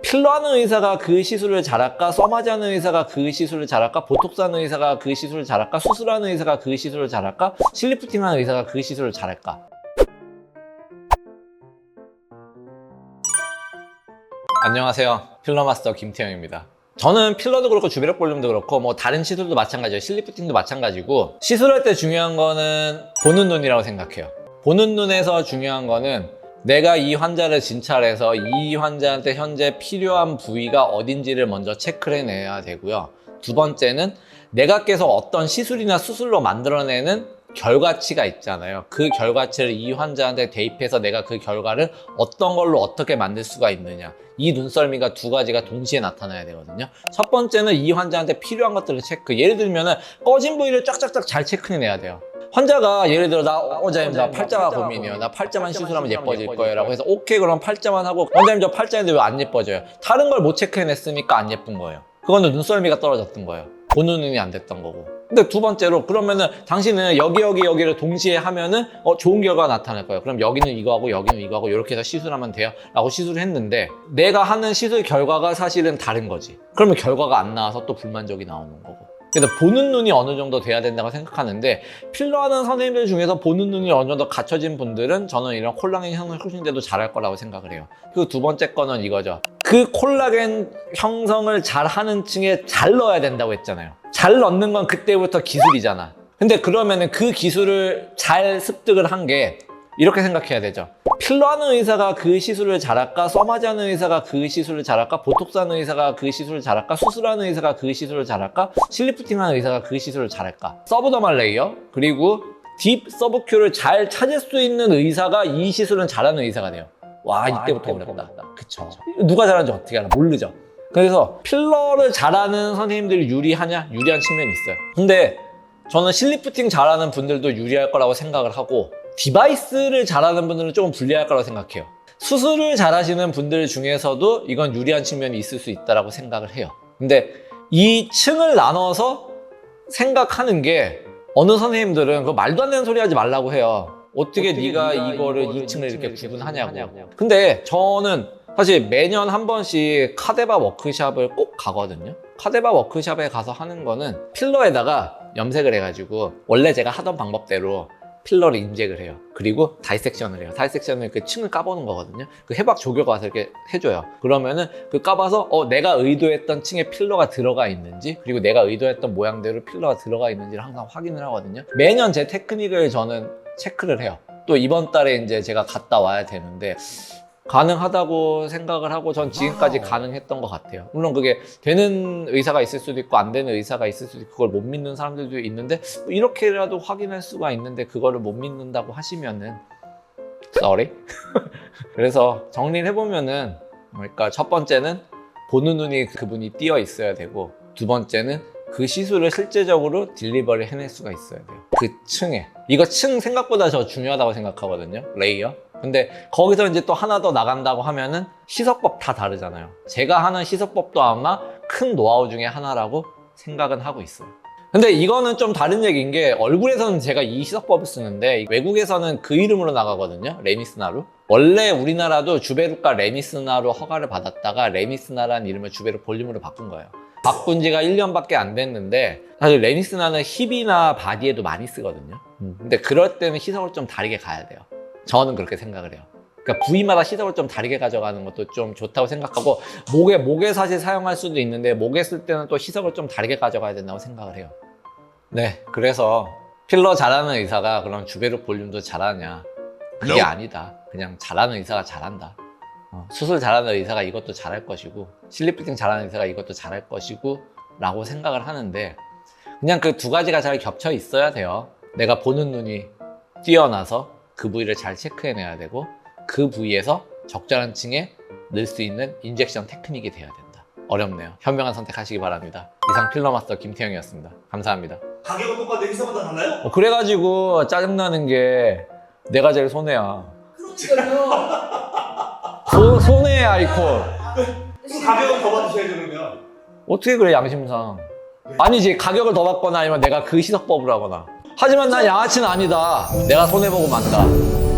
필러하는 의사가 그 시술을 잘할까? 써마지하는 의사가 그 시술을 잘할까? 보톡스하는 의사가 그 시술을 잘할까? 수술하는 의사가 그 시술을 잘할까? 실리프팅하는 의사가 그 시술을 잘할까? 안녕하세요. 필러마스터 김태형입니다. 저는 필러도 그렇고 주베력 볼륨도 그렇고 뭐 다른 시술도 마찬가지예요. 실리프팅도 마찬가지고 시술할 때 중요한 거는 보는 눈이라고 생각해요. 보는 눈에서 중요한 거는 내가 이 환자를 진찰해서 이 환자한테 현재 필요한 부위가 어딘지를 먼저 체크를 해내야 되고요. 두 번째는 내가 계속 어떤 시술이나 수술로 만들어내는 결과치가 있잖아요. 그 결과치를 이 환자한테 대입해서 내가 그 결과를 어떤 걸로 어떻게 만들 수가 있느냐. 이 눈썰미가 두 가지가 동시에 나타나야 되거든요. 첫 번째는 이 환자한테 필요한 것들을 체크. 예를 들면은 꺼진 부위를 쫙쫙쫙 잘 체크해내야 돼요. 환자가 예를 들어 원장님 나 팔자가 고민이에요. 나 팔자만 시술하면 예뻐질 거예요 라고 해서 오케이 그럼 팔자만 하고 원장님 저 팔자인데 왜 안 예뻐져요? 다른 걸 못 체크해냈으니까 안 예쁜 거예요. 그거는 눈썰미가 떨어졌던 거예요. 보는 눈이 안 됐던 거고. 근데 두 번째로 그러면은 당신은 여기를 동시에 하면은 좋은 결과가 나타날 거예요. 그럼 여기는 이거하고 여기는 이거하고 이렇게 해서 시술하면 돼요 라고 시술을 했는데 내가 하는 시술 결과가 사실은 다른 거지. 그러면 결과가 안 나와서 또 불만족이 나오는 거고. 그래서 보는 눈이 어느 정도 돼야 된다고 생각하는데 필러하는 선생님들 중에서 보는 눈이 어느 정도 갖춰진 분들은 저는 이런 콜라겐 형성인데도 잘할 거라고 생각을 해요. 그리고 두 번째 거는 이거죠. 그 콜라겐 형성을 잘 하는 층에 잘 넣어야 된다고 했잖아요. 잘 넣는 건 그때부터 기술이잖아. 근데 그러면은 그 기술을 잘 습득을 한 게 이렇게 생각해야 되죠. 필러하는 의사가 그 시술을 잘할까? 써마지하는 의사가 그 시술을 잘할까? 보톡스하는 의사가 그 시술을 잘할까? 수술하는 의사가 그 시술을 잘할까? 실리프팅하는 의사가 그 시술을 잘할까? 서브더말 레이어 그리고 딥 서브큐를 잘 찾을 수 있는 의사가 이 시술은 잘하는 의사가 돼요. 와 이때부터 어렵다. 그쵸. 누가 잘하는지 어떻게 알아? 모르죠. 그래서 필러를 잘하는 선생님들이 유리하냐? 유리한 측면이 있어요. 근데 저는 실리프팅 잘하는 분들도 유리할 거라고 생각을 하고 디바이스를 잘하는 분들은 조금 불리할 거라고 생각해요. 수술을 잘하시는 분들 중에서도 이건 유리한 측면이 있을 수 있다고 생각을 해요. 근데 이 층을 나눠서 생각하는 게 어느 선생님들은 그 말도 안 되는 소리 하지 말라고 해요. 어떻게 네가 이거를 2층을 이렇게 구분하냐고. 근데 저는 사실 매년 한 번씩 카데바 워크샵을 꼭 가거든요. 카데바 워크샵에 가서 하는 거는 필러에다가 염색을 해가지고 원래 제가 하던 방법대로 필러를 인젝을 해요. 그리고 다이섹션을 해요. 다이섹션을 그 층을 까보는 거거든요. 그 해박 조교가 와서 이렇게 해줘요. 그러면은 그 까봐서 내가 의도했던 층에 필러가 들어가 있는지 그리고 내가 의도했던 모양대로 필러가 들어가 있는지를 항상 확인을 하거든요. 매년 제 테크닉을 저는 체크를 해요. 또 이번 달에 이제 제가 갔다 와야 되는데 가능하다고 생각을 하고 전 지금까지 가능했던 것 같아요. 물론 그게 되는 의사가 있을 수도 있고 안 되는 의사가 있을 수도 있고 그걸 못 믿는 사람들도 있는데 이렇게라도 확인할 수가 있는데 그거를 못 믿는다고 하시면은 sorry. 그래서 정리를 해보면은 그러니까 첫 번째는 보는 눈이 그분이 띄어 있어야 되고 두 번째는 그 시술을 실제적으로 딜리버를 해낼 수가 있어야 돼요. 그 층에. 이거 층 생각보다 저 중요하다고 생각하거든요. 레이어. 근데 거기서 이제 또 하나 더 나간다고 하면은 시서법 다 다르잖아요. 제가 하는 시서법도 아마 큰 노하우 중에 하나라고 생각은 하고 있어요. 근데 이거는 좀 다른 얘기인 게 얼굴에서는 제가 이 시서법을 쓰는데 외국에서는 그 이름으로 나가거든요. 레니스나루. 원래 우리나라도 주베룩과 레니스나루 허가를 받았다가 레니스나라는 이름을 주베룩 볼륨으로 바꾼 거예요. 바꾼 지가 1년밖에 안 됐는데 사실 레니스나는 힙이나 바디에도 많이 쓰거든요. 근데 그럴 때는 시석을 좀 다르게 가야 돼요. 저는 그렇게 생각을 해요. 그러니까 부위마다 시석을 좀 다르게 가져가는 것도 좀 좋다고 생각하고 목에 사실 사용할 수도 있는데 목에 쓸 때는 또 시석을 좀 다르게 가져가야 된다고 생각을 해요. 네, 그래서 필러 잘하는 의사가 그럼 주베룩 볼륨도 잘하냐? 이게 아니다. 그냥 잘하는 의사가 잘한다. 수술 잘하는 의사가 이것도 잘할 것이고 실리프팅 잘하는 의사가 이것도 잘할 것이고 라고 생각을 하는데 그냥 그 두 가지가 잘 겹쳐 있어야 돼요. 내가 보는 눈이 뛰어나서 그 부위를 잘 체크해내야 되고 그 부위에서 적절한 층에 넣을 수 있는 인젝션 테크닉이 돼야 된다. 어렵네요. 현명한 선택하시기 바랍니다. 이상 필러마스터 김태형이었습니다. 감사합니다. 가격은 똑같은데 회사마다 달라요? 그래가지고 짜증나는 게 내가 제일 손해야. 그러니까요. 손해의 아이콘. 그럼 가격은 더 받으셔야죠 그러면. 어떻게 그래 양심상. 아니지 가격을 더 받거나 아니면 내가 그 시석법을 하거나. 하지만 난 양아치는 아니다. 내가 손해보고 만다.